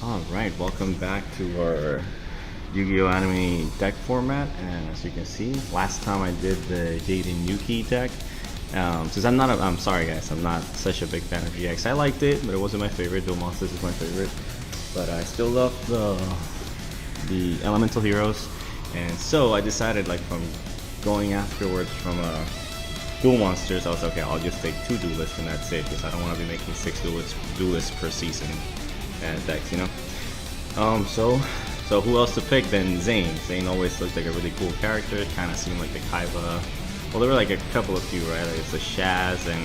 Alright, welcome back to our Yu-Gi-Oh! Anime deck format, and as you can see, last time I did the Jaden Yuki deck, since I'm sorry guys, I'm not such a big fan of GX. I liked it, but it wasn't my favorite. Dual Monsters is my favorite, but I still love the Elemental Heroes, and so I decided, like, from going afterwards from Dual Monsters, I was like, okay, I'll just take 2 duelists and that's it, because I don't want to be making 6 duelists per season decks, you know. So who else to pick than Zane? Zane always looked like a really cool character. It kind of seemed like the Kaiba. Well, there were like a couple of few, right? Like it's the Shaz and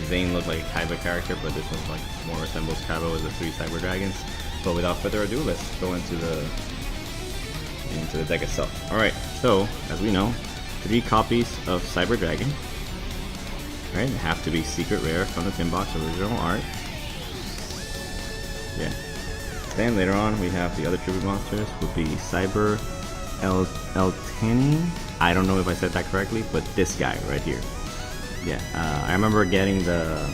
Zane looked like a Kaiba character, but this one like more resembles Kaiba with the 3 Cyber Dragons. But without further ado, let's go into the deck itself. All right. So as we know, 3 copies of Cyber Dragon. Right? They have to be secret rare from the tin box original art. Yeah. Then later on we have the other tribute monsters would be Cyber Eltani. I don't know if I said that correctly, but this guy right here. Yeah, I remember getting the,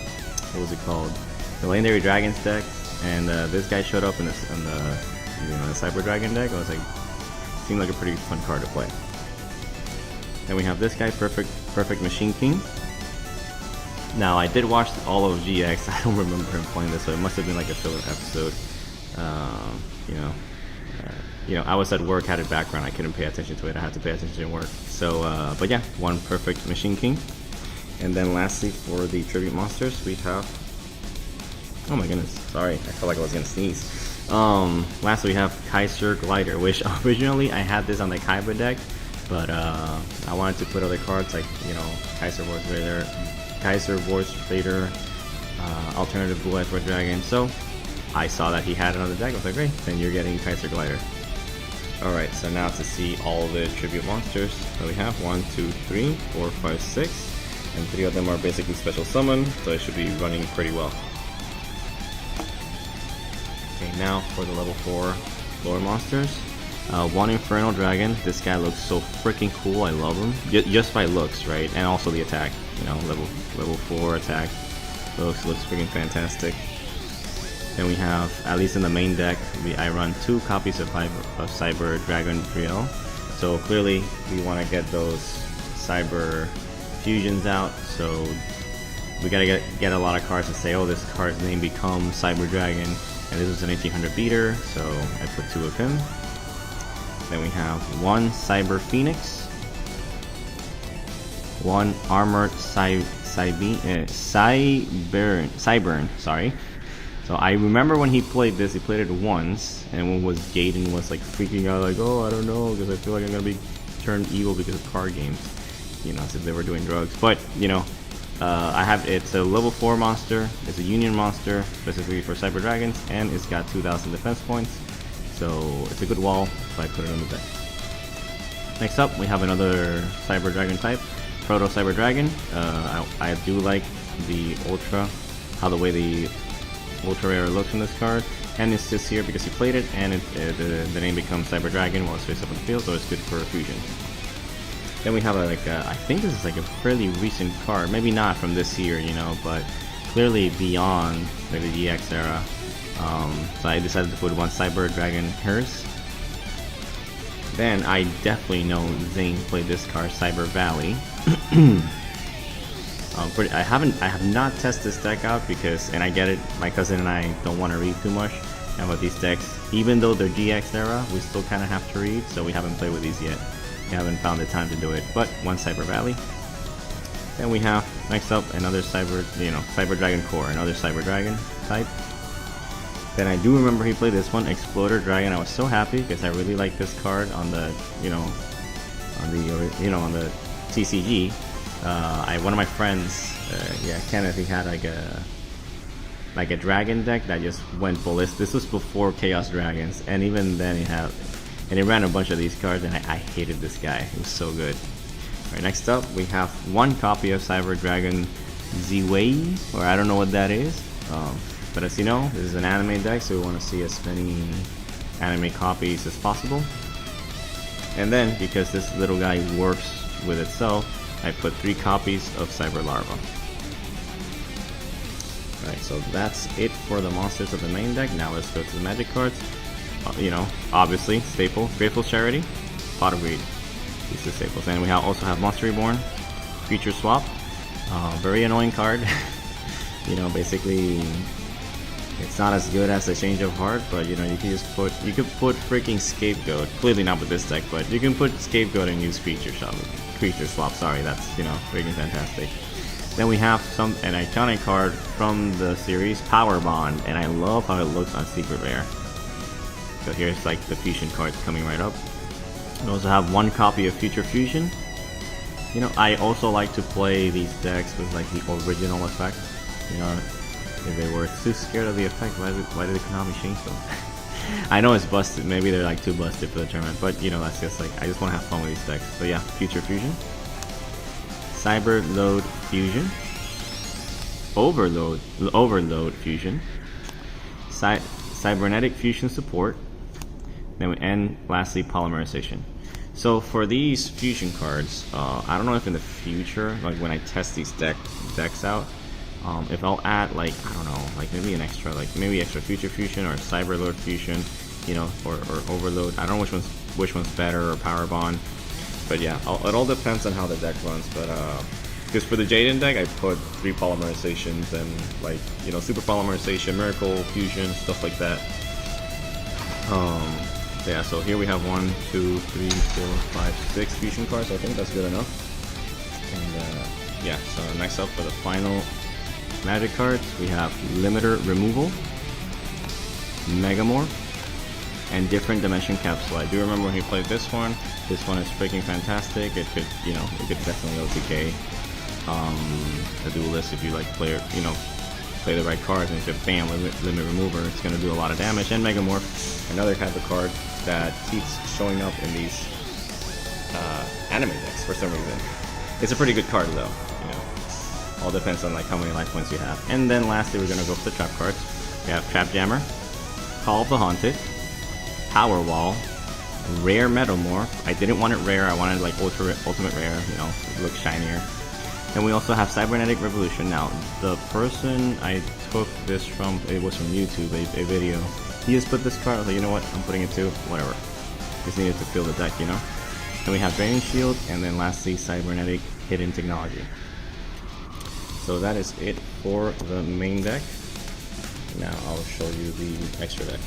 what was it called? The Legendary Dragons deck, and this guy showed up in the Cyber Dragon deck. I was like, seemed like a pretty fun card to play. Then we have this guy, Perfect Machine King. Now I did watch all of GX. I don't remember him playing this, so it must have been like a filler episode. I was at work, had a background. I couldn't pay attention to it. I had to pay attention to work. So, but yeah, 1 Perfect Machine King. And then lastly, for the tribute monsters, we have. Oh my goodness! Sorry, I felt like I was gonna sneeze. Lastly, we have Kaiser Glider, which originally I had this on the Kaiba deck, but I wanted to put other cards like Kaiser Voice Raider, Alternative Blue Eyes Red Dragon. So I saw that he had another deck. I was like, great, then you're getting Kaiser Glider. Alright, so now to see all the tribute monsters that we have. 1, 2, 3, 4, 5, 6. And 3 of them are basically special summon, so it should be running pretty well. Okay, now for the level 4 lore monsters. 1 Infernal Dragon. This guy looks so freaking cool. I love him. Just by looks, right? And also the attack. Level 4 attack. Looks freaking fantastic. Then we have, at least in the main deck, I run 2 copies of Cyber Dragon Drill. So clearly we want to get those Cyber fusions out. So we gotta get a lot of cards to say, oh, this card's name becomes Cyber Dragon. And this is an 1800 beater, so I put 2 of him. Then we have 1 Cyber Phoenix, 1 Armored Cybern, sorry. So I remember when he played this, he played it once, and when Jaden was like freaking out, like, oh, I don't know, because I feel like I'm gonna be turned evil because of card games, as if they were doing drugs. But it's a level 4 monster, it's a union monster, specifically for Cyber Dragons, and it's got 2,000 defense points, so it's a good wall, so I put it on the deck. Next up, we have another Cyber Dragon type, Proto Cyber Dragon. I do like the how the way the Ultra Rare looks on this card, and it's just here because he played it, and the name becomes Cyber Dragon while it's face up on the field, so it's good for a fusion. Then we have I think this is like a fairly recent card, maybe not from this year, but clearly beyond the GX era. So I decided to put 1 Cyber Dragon Hearse. Then I definitely know Zane played this card, Cyber Valley. I have not tested this deck out because, and I get it, my cousin and I don't want to read too much, and with these decks, even though they're GX era, we still kind of have to read, so we haven't played with these yet. We haven't found the time to do it, but 1 Cyber Valley. Then we have, next up, another Cyber Dragon Core, another Cyber Dragon type. Then I do remember he played this one, Exploder Dragon. I was so happy because I really like this card on the, on the TCG. One of my friends, Kenneth, he had like a dragon deck that just went ballistic. This was before Chaos Dragons, and even then he ran a bunch of these cards, and I hated this guy. It was so good. Alright, next up we have 1 copy of Cyber Dragon Z-Wei, or I don't know what that is. But as you know, this is an anime deck, so we want to see as many anime copies as possible. And then, because this little guy works with itself, I put 3 copies of Cyber Larva. Alright, So that's it for the monsters of the main deck. Now let's go to the magic cards. You know, obviously, staple, Grateful Charity, Pot of Greed. These are staples. And we also have Monster Reborn, Future Swap. Very annoying card. You know, basically, it's not as good as the Change of Heart, but you know, you could put freaking Scapegoat. Clearly not with this deck, but you can put Scapegoat and use Creature Swap. Sorry, that's, you know, freaking fantastic. Then we have an iconic card from the series, Power Bond, and I love how it looks on Secret Rare. So here's like the fusion cards coming right up. We also have one copy of Future Fusion. You know, I also like to play these decks with like the original effect. You know, if they were too scared of the effect, why did Konami change them? I know it's busted, maybe they're like too busted for the tournament, but you know, that's just like, I just want to have fun with these decks. So yeah, Future Fusion, Cyber Load Fusion, Overload Fusion, Cybernetic Fusion Support, and lastly Polymerization. So for these fusion cards, I don't know if in the future, like when I test these decks out, if I'll add like, I don't know, like maybe an extra, like maybe extra Future Fusion or Cyberload Fusion, you know, or Overload. I don't know which one's better, or Power Bond. But yeah, it all depends on how the deck runs. But because for the Jaden deck, I put 3 polymerizations and like, you know, Super Polymerization, Miracle Fusion, stuff like that. Yeah, so here we have 1, 2, 3, 4, 5, 6 fusion cards. I think that's good enough. And yeah, so next up for the final magic cards, we have Limiter Removal, Megamorph, and Different Dimension Capsule. I do remember when he played this one. This one is freaking fantastic. It could, you know, it could definitely OTK a duelist if you like play the right cards, and if it bam, limit remover, it's going to do a lot of damage. And Megamorph, another type of card that keeps showing up in these anime decks for some reason. It's a pretty good card though, you know. All depends on like how many life points you have. And then lastly, we're going to go for the trap cards. We have Trap Jammer, Call of the Haunted, Power Wall, Rare Metamorph. I didn't want it rare, I wanted like ultimate rare, you know, it looks shinier. And we also have Cybernetic Revolution. Now, the person I took this from, it was from YouTube, a video. He just put this card, I was like, you know what, I'm putting it too, whatever. Just needed to fill the deck, you know? Then we have Draining Shield, and then lastly, Cybernetic Hidden Technology. So that is it for the main deck. Now I'll show you the extra deck.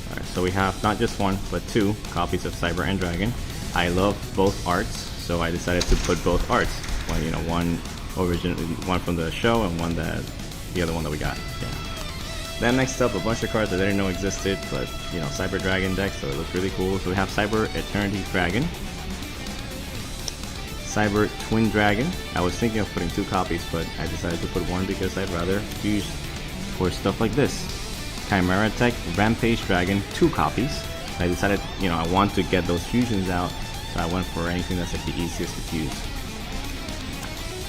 Alright, so we have not just 1, but 2 copies of Cyber and Dragon. I love both arts, so I decided to put both arts. One, you know, one from the show and the other one that we got. Yeah. Then next up, a bunch of cards that I didn't know existed, but you know, Cyber Dragon deck, so it looks really cool. So we have Cyber Eternity Dragon, Cyber Twin Dragon. I was thinking of putting 2 copies, but I decided to put 1 because I'd rather use for stuff like this. Chimera Tech Rampage Dragon, 2 copies. I decided, you know, I want to get those fusions out, so I went for anything that's like the easiest to fuse.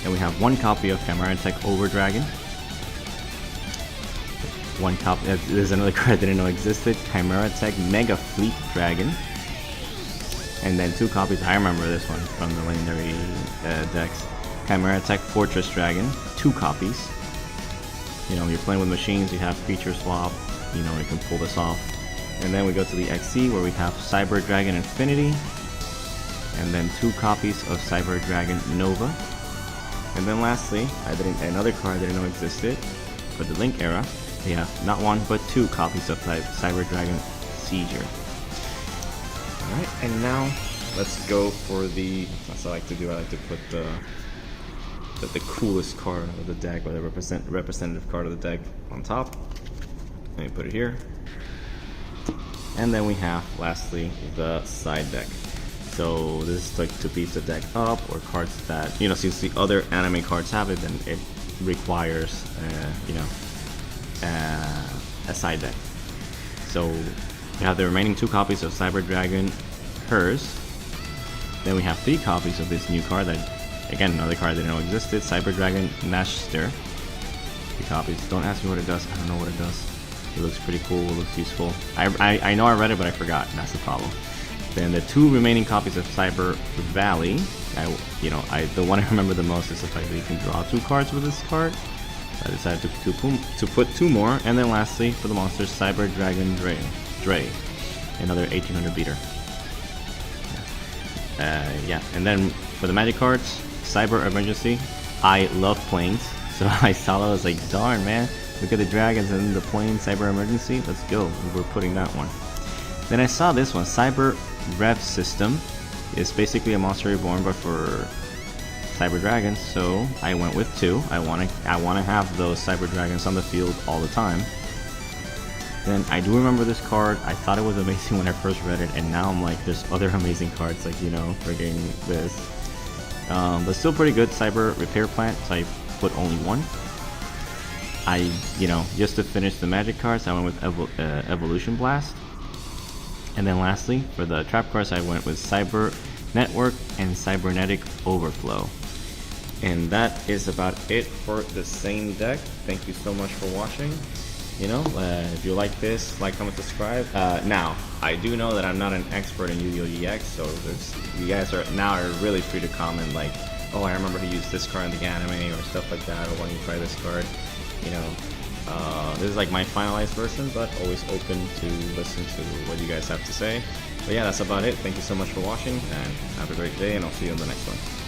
And we have 1 copy of Chimera Tech Over Dragon. 1 copy, there's another card I didn't know existed, Chimera Tech Mega Fleet Dragon. And then 2 copies, I remember this one from the legendary decks. Chimera Tech Fortress Dragon, 2 copies. You know, when you're playing with machines, you have Creature Swap, you know, you can pull this off. And then we go to the XC where we have Cyber Dragon Infinity, and then 2 copies of Cyber Dragon Nova. And then lastly, another card I didn't know existed, for the Link era, we have not 1 but 2 copies of Cyber Dragon Seizure. Alright, and now let's go for the, that's what I like to do, I like to put the coolest card of the deck, or the representative card of the deck on top. Let me put it here. And then we have, lastly, the side deck. So this is like to beef the deck up, or cards that, you know, since the other anime cards have it, then it requires, you know, a side deck. So we have the remaining 2 copies of Cyber Dragon Hers. Then we have 3 copies of this new card that, again, another card I didn't know existed, Cyber Dragon Nashster. 3 copies. Don't ask me what it does. I don't know what it does. It looks pretty cool. It looks useful. I know I read it, but I forgot. That's the problem. Then the 2 remaining copies of Cyber Valley. The one I remember the most is the fact that you can draw 2 cards with this card. I decided to put 2 more, and then lastly for the monsters, Cyber Dragon Dre, another 1800 beater. Yeah, and then for the magic cards, Cyber Emergency. I love planes, so I saw that, I was like, darn man, look at the dragons and the plane, Cyber Emergency, let's go, we're putting that one. Then I saw this one, Cyber Rev System. It's basically a monster reborn but for Cyber Dragons, so I went with 2. I want to have those Cyber Dragons on the field all the time. Then I do remember this card. I thought it was amazing when I first read it, and now I'm like, there's other amazing cards, like, you know, frigging this. But still pretty good. Cyber Repair Plant, so I put only 1. You know, just to finish the magic cards, I went with Evolution Blast. And then lastly, for the trap cards, I went with Cyber Network and Cybernetic Overflow. And that is about it for the Zane deck. Thank you so much for watching. You know, if you like this, like, comment, subscribe. Now, I do know that I'm not an expert in Yu-Gi-Oh! EX, so you guys are really free to comment, like, oh, I remember he used this card in the anime, or stuff like that, or why don't you try this card, you know. This is like my finalized version, but always open to listen to what you guys have to say. But yeah, that's about it. Thank you so much for watching, and have a great day, and I'll see you on the next one.